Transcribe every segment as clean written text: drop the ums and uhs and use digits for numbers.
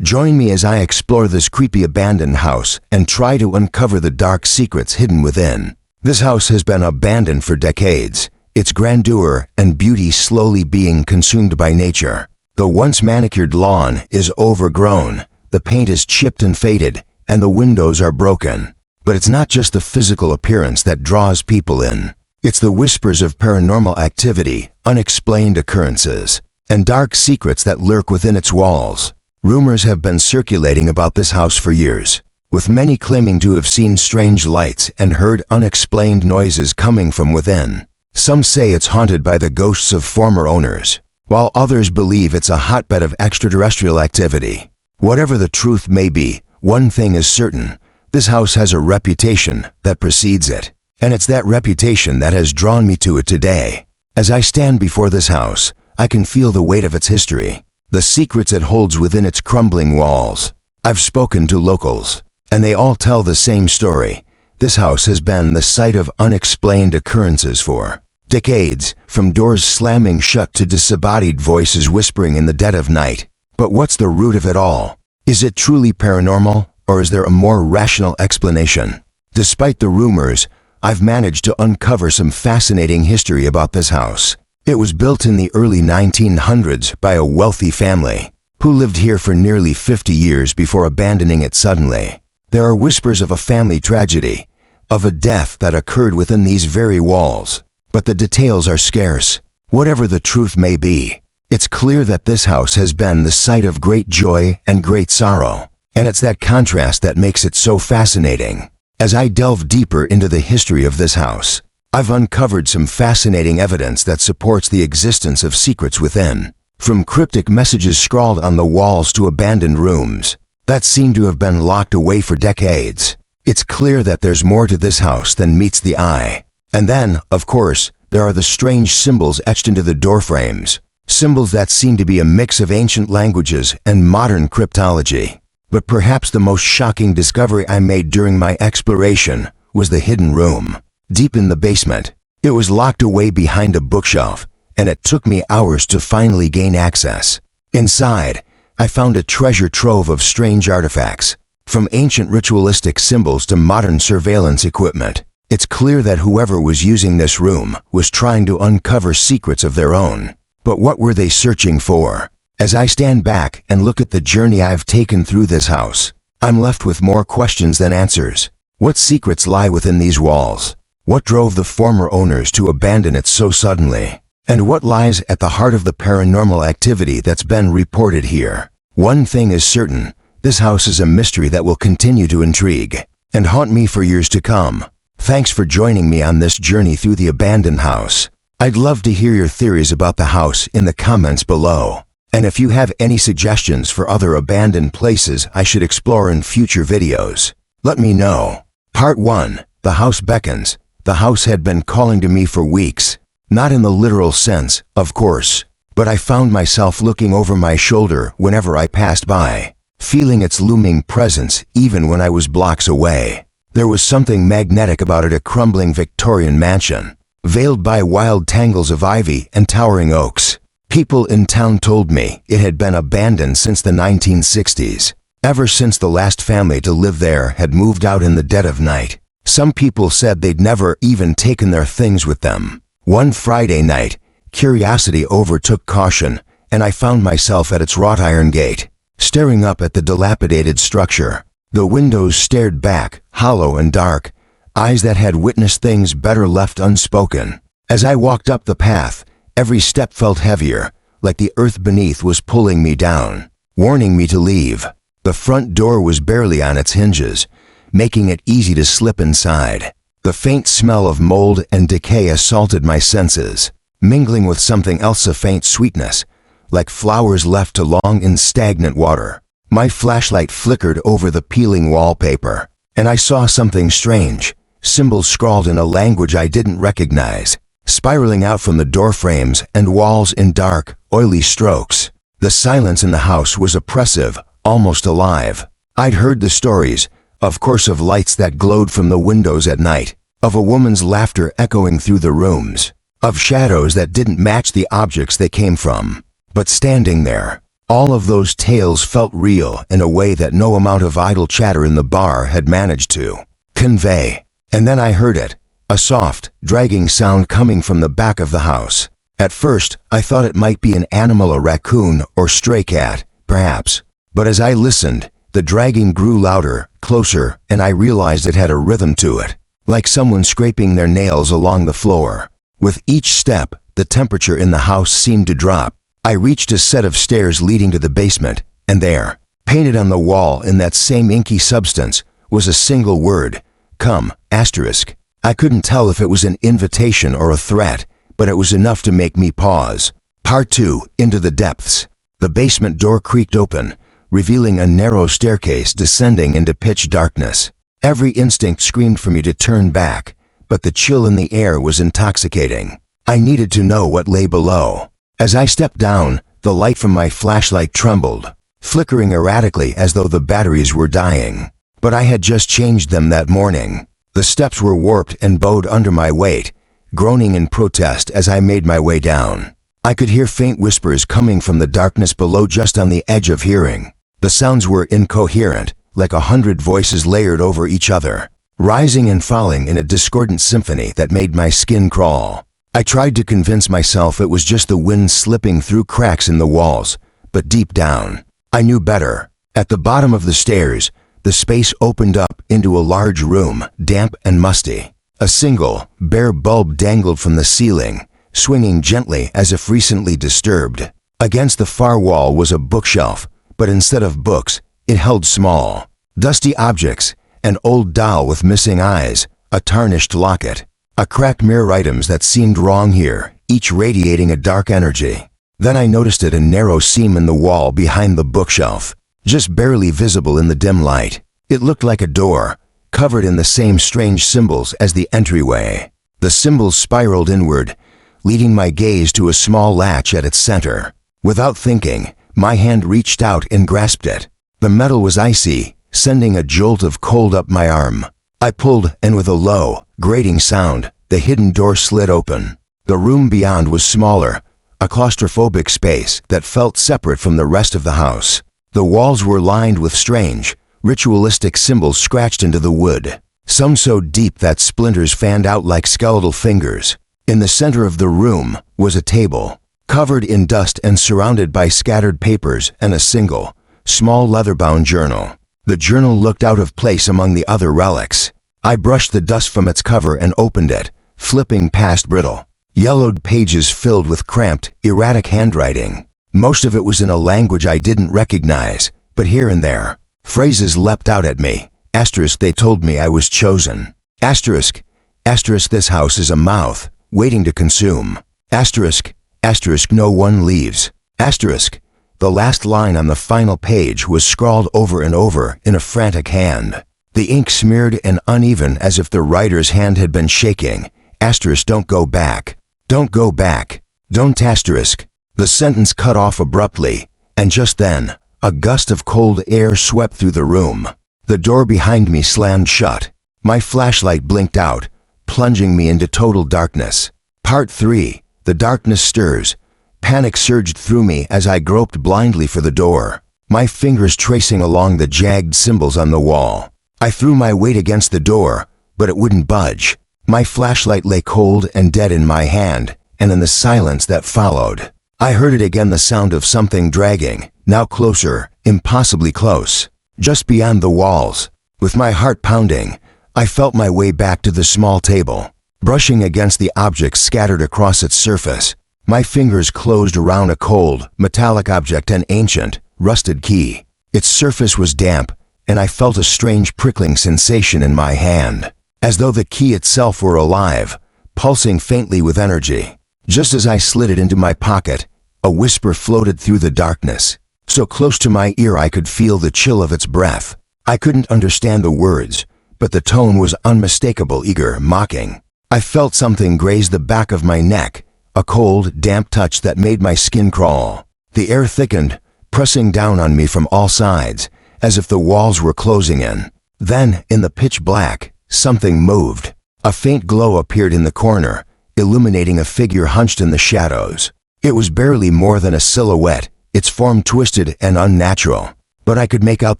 Join me as I explore this creepy abandoned house and try to uncover the dark secrets hidden within. This house has been abandoned for decades, its grandeur and beauty slowly being consumed by nature. The once manicured lawn is overgrown, the paint is chipped and faded, and the windows are broken. But it's not just the physical appearance that draws people in. It's the whispers of paranormal activity, unexplained occurrences, and dark secrets that lurk within its walls. Rumors have been circulating about this house for years, with many claiming to have seen strange lights and heard unexplained noises coming from within. Some say it's haunted by the ghosts of former owners, while others believe it's a hotbed of extraterrestrial activity. Whatever the truth may be, one thing is certain: this house has a reputation that precedes it, and it's that reputation that has drawn me to it today. As I stand before this house, I can feel the weight of its history, the secrets it holds within its crumbling walls. I've spoken to locals, and they all tell the same story. This house has been the site of unexplained occurrences for decades, from doors slamming shut to disembodied voices whispering in the dead of night. But what's the root of it all? Is it truly paranormal, or is there a more rational explanation? Despite the rumors, I've managed to uncover some fascinating history about this house. It was built in the early 1900s by a wealthy family, who lived here for nearly 50 years before abandoning it suddenly. There are whispers of a family tragedy, of a death that occurred within these very walls, but the details are scarce. Whatever the truth may be, it's clear that this house has been the site of great joy and great sorrow, and it's that contrast that makes it so fascinating. As I delve deeper into the history of this house, I've uncovered some fascinating evidence that supports the existence of secrets within, from cryptic messages scrawled on the walls to abandoned rooms that seem to have been locked away for decades. It's clear that there's more to this house than meets the eye. And then, of course, there are the strange symbols etched into the doorframes, symbols that seem to be a mix of ancient languages and modern cryptology. But perhaps the most shocking discovery I made during my exploration was the hidden room. Deep in the basement, it was locked away behind a bookshelf, and it took me hours to finally gain access. Inside, I found a treasure trove of strange artifacts, from ancient ritualistic symbols to modern surveillance equipment. It's clear that whoever was using this room was trying to uncover secrets of their own. But what were they searching for? As I stand back and look at the journey I've taken through this house, I'm left with more questions than answers. What secrets lie within these walls? What drove the former owners to abandon it so suddenly? And what lies at the heart of the paranormal activity that's been reported here? One thing is certain: this house is a mystery that will continue to intrigue and haunt me for years to come. Thanks for joining me on this journey through the abandoned house. I'd love to hear your theories about the house in the comments below. And if you have any suggestions for other abandoned places I should explore in future videos, let me know. Part 1. The House Beckons. The house had been calling to me for weeks. Not in the literal sense, of course, but I found myself looking over my shoulder whenever I passed by, feeling its looming presence even when I was blocks away. There was something magnetic about it, a crumbling Victorian mansion, veiled by wild tangles of ivy and towering oaks. People in town told me it had been abandoned since the 1960s, ever since the last family to live there had moved out in the dead of night. Some people said they'd never even taken their things with them. One Friday night, curiosity overtook caution, and I found myself at its wrought iron gate, staring up at the dilapidated structure. The windows stared back, hollow and dark, eyes that had witnessed things better left unspoken. As I walked up the path, every step felt heavier, like the earth beneath was pulling me down, warning me to leave. The front door was barely on its hinges, making it easy to slip inside. The faint smell of mold and decay assaulted my senses, mingling with something else, a faint sweetness, like flowers left too long in stagnant water. My flashlight flickered over the peeling wallpaper, and I saw something strange, symbols scrawled in a language I didn't recognize, spiraling out from the doorframes and walls in dark, oily strokes. The silence in the house was oppressive, almost alive. I'd heard the stories, of course, of lights that glowed from the windows at night, of a woman's laughter echoing through the rooms, of shadows that didn't match the objects they came from. But standing there, All of those tales felt real in a way that no amount of idle chatter in the bar had managed to convey. And then I heard it, a soft, dragging sound coming from the back of the house. At first, I thought it might be an animal, a raccoon or stray cat, perhaps. But as I listened, the dragging grew louder, closer, and I realized it had a rhythm to it, like someone scraping their nails along the floor. With each step, the temperature in the house seemed to drop. I reached a set of stairs leading to the basement, and there, painted on the wall in that same inky substance, was a single word, come, asterisk. I couldn't tell if it was an invitation or a threat, but it was enough to make me pause. Part 2, Into the Depths. The basement door creaked open, revealing a narrow staircase descending into pitch darkness. Every instinct screamed for me to turn back, but the chill in the air was intoxicating. I needed to know what lay below. As I stepped down, the light from my flashlight trembled, flickering erratically as though the batteries were dying. But I had just changed them that morning. The steps were warped and bowed under my weight, groaning in protest as I made my way down. I could hear faint whispers coming from the darkness below, just on the edge of hearing. The sounds were incoherent, like 100 voices layered over each other, rising and falling in a discordant symphony that made my skin crawl. I tried to convince myself it was just the wind slipping through cracks in the walls, but deep down, I knew better. At the bottom of the stairs, the space opened up into a large room, damp and musty. A single, bare bulb dangled from the ceiling, swinging gently as if recently disturbed. Against the far wall was a bookshelf, but instead of books, it held small, dusty objects, an old doll with missing eyes, a tarnished locket, a cracked mirror, items that seemed wrong here, each radiating a dark energy. Then I noticed a narrow seam in the wall behind the bookshelf, just barely visible in the dim light. It looked like a door, covered in the same strange symbols as the entryway. The symbols spiraled inward, leading my gaze to a small latch at its center. Without thinking, my hand reached out and grasped it. The metal was icy, sending a jolt of cold up my arm. I pulled, and with a low, grating sound, the hidden door slid open. The room beyond was smaller, a claustrophobic space that felt separate from the rest of the house. The walls were lined with strange, ritualistic symbols scratched into the wood, some so deep that splinters fanned out like skeletal fingers. In the center of the room was a table, covered in dust and surrounded by scattered papers and a single, small leather-bound journal. The journal looked out of place among the other relics. I brushed the dust from its cover and opened it, flipping past brittle, yellowed pages filled with cramped, erratic handwriting. Most of it was in a language I didn't recognize, but here and there, phrases leapt out at me. Asterisk, they told me I was chosen. Asterisk, asterisk, this house is a mouth, waiting to consume. Asterisk, asterisk, no one leaves. Asterisk. The last line on the final page was scrawled over and over in a frantic hand. The ink smeared and uneven as if the writer's hand had been shaking. Asterisk, don't go back. Don't go back. Don't asterisk. The sentence cut off abruptly, and just then, a gust of cold air swept through the room. The door behind me slammed shut. My flashlight blinked out, plunging me into total darkness. Part 3. The darkness stirs. Panic surged through me as I groped blindly for the door, my fingers tracing along the jagged symbols on the wall. I threw my weight against the door, but it wouldn't budge. My flashlight lay cold and dead in my hand, and in the silence that followed, I heard it again, the sound of something dragging, now closer, impossibly close, just beyond the walls. With my heart pounding, I felt my way back to the small table, brushing against the objects scattered across its surface. My fingers closed around a cold, metallic object, an ancient, rusted key. Its surface was damp, and I felt a strange prickling sensation in my hand, as though the key itself were alive, pulsing faintly with energy. Just as I slid it into my pocket, a whisper floated through the darkness, so close to my ear I could feel the chill of its breath. I couldn't understand the words, but the tone was unmistakable, eager, mocking. I felt something graze the back of my neck, a cold, damp touch that made my skin crawl. The air thickened, pressing down on me from all sides, as if the walls were closing in. Then, in the pitch black, something moved. A faint glow appeared in the corner, illuminating a figure hunched in the shadows. It was barely more than a silhouette, its form twisted and unnatural, but I could make out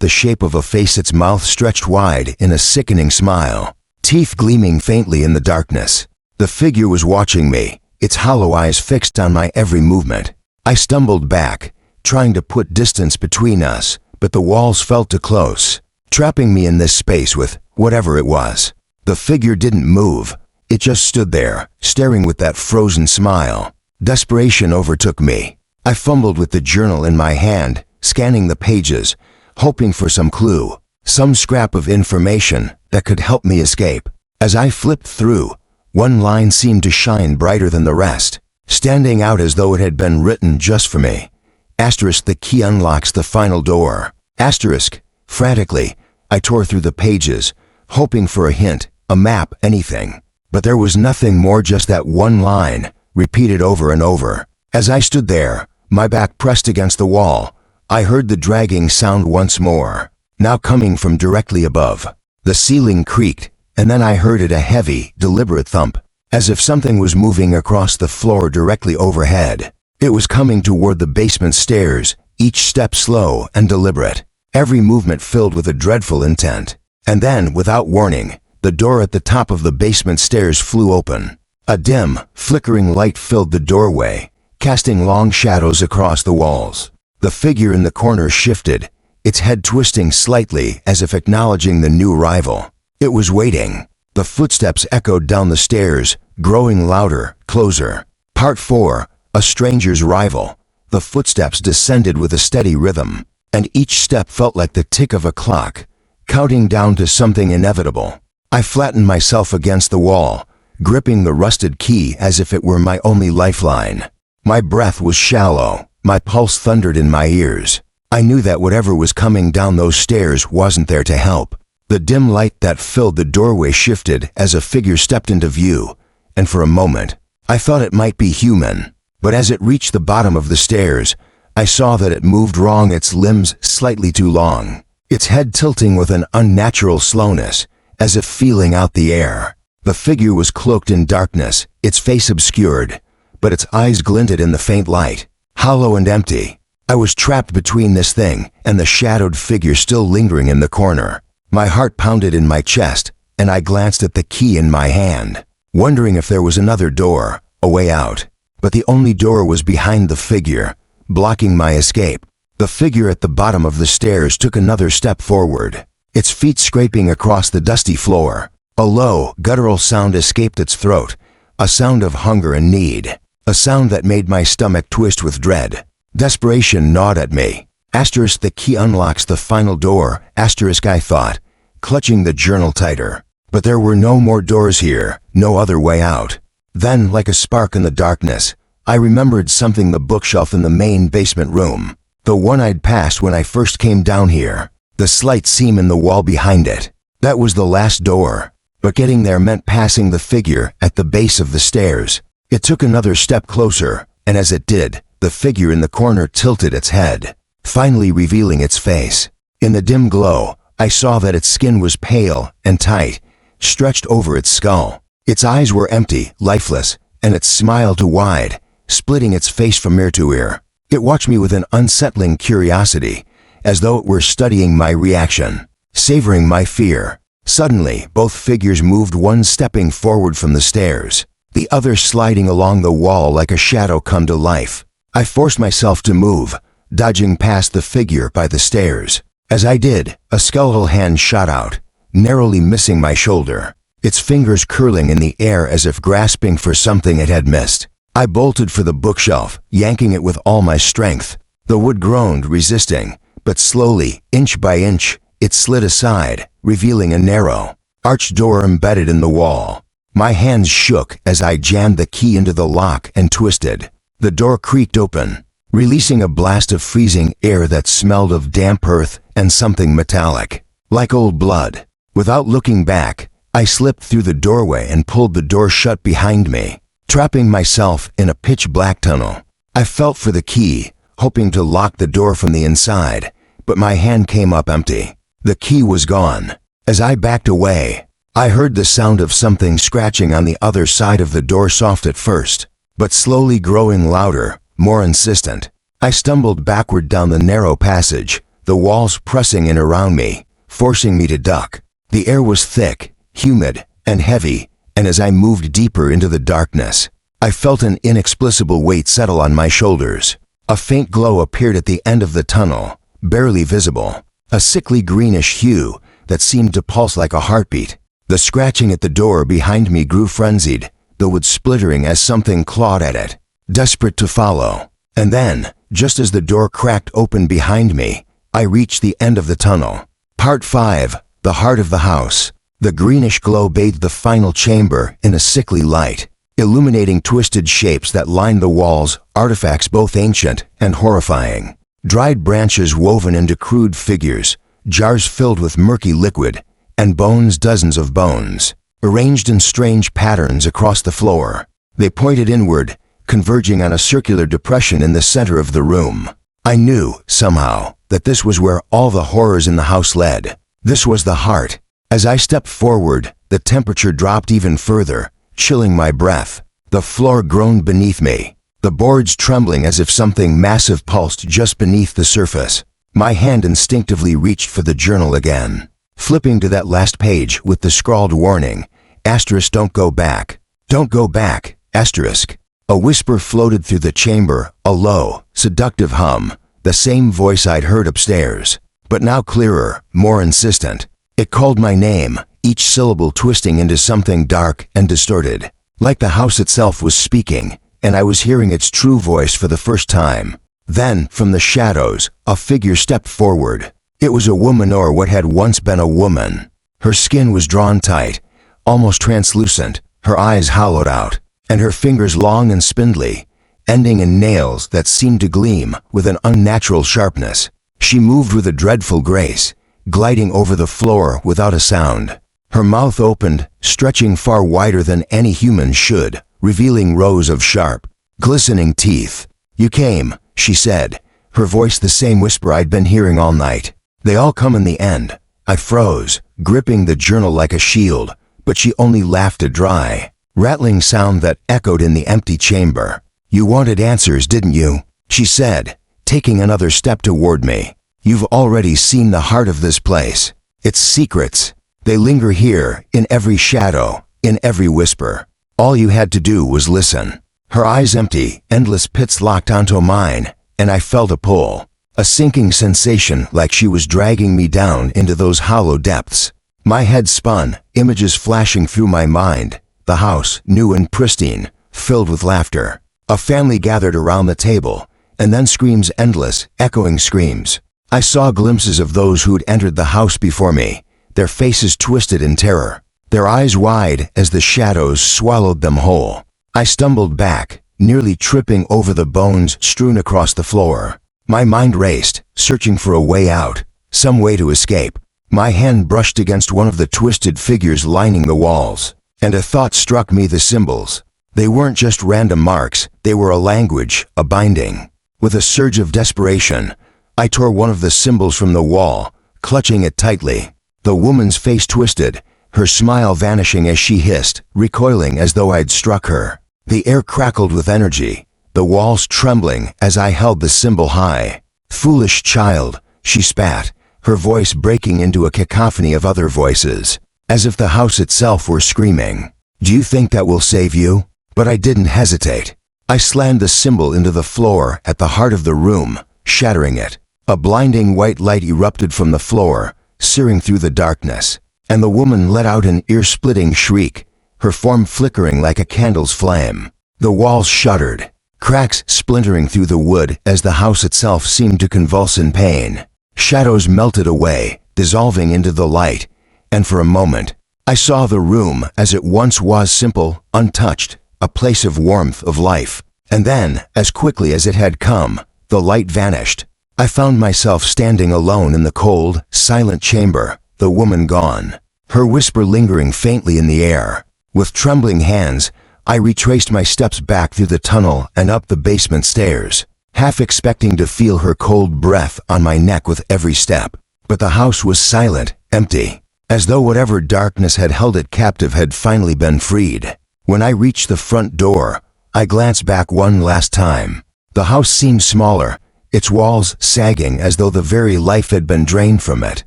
the shape of a face, its mouth stretched wide in a sickening smile, teeth gleaming faintly in the darkness. The figure was watching me, its hollow eyes fixed on my every movement. I stumbled back, trying to put distance between us, but the walls felt too close, trapping me in this space with whatever it was. The figure didn't move. It just stood there, staring with that frozen smile. Desperation overtook me. I fumbled with the journal in my hand, scanning the pages, hoping for some clue, some scrap of information that could help me escape. As I flipped through, one line seemed to shine brighter than the rest, standing out as though it had been written just for me. Asterisk, the key unlocks the final door. Asterisk. Frantically, I tore through the pages, hoping for a hint, a map, anything. But there was nothing more, just that one line, repeated over and over. As I stood there, my back pressed against the wall, I heard the dragging sound once more, now coming from directly above. The ceiling creaked, and then I heard it, a heavy, deliberate thump, as if something was moving across the floor directly overhead. It was coming toward the basement stairs, each step slow and deliberate, every movement filled with a dreadful intent. And then, without warning, the door at the top of the basement stairs flew open. A dim, flickering light filled the doorway, casting long shadows across the walls. The figure in the corner shifted, its head twisting slightly as if acknowledging the new arrival. It was waiting. The footsteps echoed down the stairs, growing louder, closer. Part 4. A stranger's arrival. The footsteps descended with a steady rhythm, and each step felt like the tick of a clock, counting down to something inevitable. I flattened myself against the wall, gripping the rusted key as if it were my only lifeline. My breath was shallow, my pulse thundered in my ears. I knew that whatever was coming down those stairs wasn't there to help. The dim light that filled the doorway shifted as a figure stepped into view, and for a moment, I thought it might be human. But as it reached the bottom of the stairs, I saw that it moved wrong, its limbs slightly too long, its head tilting with an unnatural slowness, as if feeling out the air. The figure was cloaked in darkness, its face obscured, but its eyes glinted in the faint light, hollow and empty. I was trapped between this thing and the shadowed figure still lingering in the corner. My heart pounded in my chest, and I glanced at the key in my hand, wondering if there was another door, a way out. But the only door was behind the figure, blocking my escape. The figure at the bottom of the stairs took another step forward, its feet scraping across the dusty floor. A low, guttural sound escaped its throat, a sound of hunger and need, a sound that made my stomach twist with dread. Desperation gnawed at me. Asterisk, the key unlocks the final door. Asterisk, I thought, clutching the journal tighter. But there were no more doors here, no other way out. Then, like a spark in the darkness, I remembered something, the bookshelf in the main basement room. The one I'd passed when I first came down here. The slight seam in the wall behind it. That was the last door. But getting there meant passing the figure at the base of the stairs. It took another step closer, and as it did, the figure in the corner tilted its head, finally revealing its face. In the dim glow, I saw that its skin was pale and tight, stretched over its skull. Its eyes were empty, lifeless, and its smile too wide, splitting its face from ear to ear. It watched me with an unsettling curiosity, as though it were studying my reaction, savoring my fear. Suddenly, both figures moved, one stepping forward from the stairs, the other sliding along the wall like a shadow come to life. I forced myself to move, dodging past the figure by the stairs. As I did, a skeletal hand shot out, narrowly missing my shoulder, its fingers curling in the air as if grasping for something it had missed. I bolted for the bookshelf, yanking it with all my strength. The wood groaned, resisting, but slowly, inch by inch, it slid aside, revealing a narrow, arched door embedded in the wall. My hands shook as I jammed the key into the lock and twisted. The door creaked open, releasing a blast of freezing air that smelled of damp earth and something metallic, like old blood. Without looking back, I slipped through the doorway and pulled the door shut behind me, trapping myself in a pitch-black tunnel. I felt for the key, hoping to lock the door from the inside, but my hand came up empty. The key was gone. As I backed away, I heard the sound of something scratching on the other side of the door, soft at first, but slowly growing louder, more insistent. I stumbled backward down the narrow passage, the walls pressing in around me, forcing me to duck. The air was thick, humid, and heavy, and as I moved deeper into the darkness, I felt an inexplicable weight settle on my shoulders. A faint glow appeared at the end of the tunnel, barely visible, a sickly greenish hue that seemed to pulse like a heartbeat. The scratching at the door behind me grew frenzied, the wood splintering as something clawed at it, desperate to follow. And then, just as the door cracked open behind me, I reached the end of the tunnel. Part 5, the heart of the house. The greenish glow bathed the final chamber in a sickly light, illuminating twisted shapes that lined the walls, artifacts both ancient and horrifying. Dried branches woven into crude figures, jars filled with murky liquid, and bones, dozens of bones, arranged in strange patterns across the floor. They pointed inward, converging on a circular depression in the center of the room. I knew, somehow, that this was where all the horrors in the house led. This was the heart. As I stepped forward, the temperature dropped even further, chilling my breath. The floor groaned beneath me, the boards trembling as if something massive pulsed just beneath the surface. My hand instinctively reached for the journal again, flipping to that last page with the scrawled warning, asterisk, don't go back. Don't go back, asterisk. A whisper floated through the chamber, a low, seductive hum, the same voice I'd heard upstairs, but now clearer, more insistent. It called my name, each syllable twisting into something dark and distorted, like the house itself was speaking, and I was hearing its true voice for the first time. Then, from the shadows, a figure stepped forward. It was a woman, or what had once been a woman. Her skin was drawn tight, almost translucent, her eyes hollowed out, and her fingers long and spindly, ending in nails that seemed to gleam with an unnatural sharpness. She moved with a dreadful grace, gliding over the floor without a sound. Her mouth opened, stretching far wider than any human should, revealing rows of sharp, glistening teeth. "You came," she said, her voice the same whisper I'd been hearing all night. "They all come in the end." I froze, gripping the journal like a shield, but she only laughed a dry, rattling sound that echoed in the empty chamber. "You wanted answers, didn't you?" she said, taking another step toward me. "You've already seen the heart of this place. Its secrets. They linger here, in every shadow, in every whisper. All you had to do was listen." Her eyes empty, endless pits locked onto mine, and I felt a pull, a sinking sensation like she was dragging me down into those hollow depths. My head spun, images flashing through my mind. The house, new and pristine, filled with laughter. A family gathered around the table, and then screams, endless, echoing screams. I saw glimpses of those who'd entered the house before me, their faces twisted in terror, their eyes wide as the shadows swallowed them whole. I stumbled back, nearly tripping over the bones strewn across the floor. My mind raced, searching for a way out, some way to escape. My hand brushed against one of the twisted figures lining the walls, and a thought struck me: the symbols. They weren't just random marks, they were a language, a binding. With a surge of desperation, I tore one of the symbols from the wall, clutching it tightly. The woman's face twisted, her smile vanishing as she hissed, recoiling as though I'd struck her. The air crackled with energy, the walls trembling as I held the symbol high. "Foolish child," she spat, her voice breaking into a cacophony of other voices, as if the house itself were screaming. "Do you think that will save you?" But I didn't hesitate. I slammed the symbol into the floor at the heart of the room, shattering it. A blinding white light erupted from the floor, searing through the darkness, and the woman let out an ear-splitting shriek, her form flickering like a candle's flame. The walls shuddered, cracks splintering through the wood as the house itself seemed to convulse in pain. Shadows melted away, dissolving into the light, and for a moment, I saw the room as it once was, simple, untouched, a place of warmth, of life. And then, as quickly as it had come, the light vanished. I found myself standing alone in the cold, silent chamber, the woman gone, her whisper lingering faintly in the air. With trembling hands, I retraced my steps back through the tunnel and up the basement stairs, half expecting to feel her cold breath on my neck with every step. But the house was silent, empty, as though whatever darkness had held it captive had finally been freed. When I reached the front door, I glanced back one last time. The house seemed smaller, its walls sagging as though the very life had been drained from it.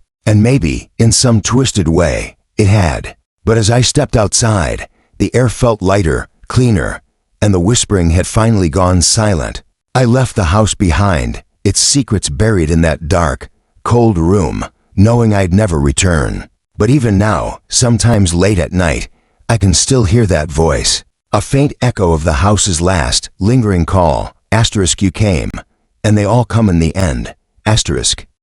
And maybe, in some twisted way, it had. But as I stepped outside, the air felt lighter, cleaner, and the whispering had finally gone silent. I left the house behind, its secrets buried in that dark, cold room, knowing I'd never return. But even now, sometimes late at night, I can still hear that voice, a faint echo of the house's last, lingering call, *You came, and they all come in the end, *.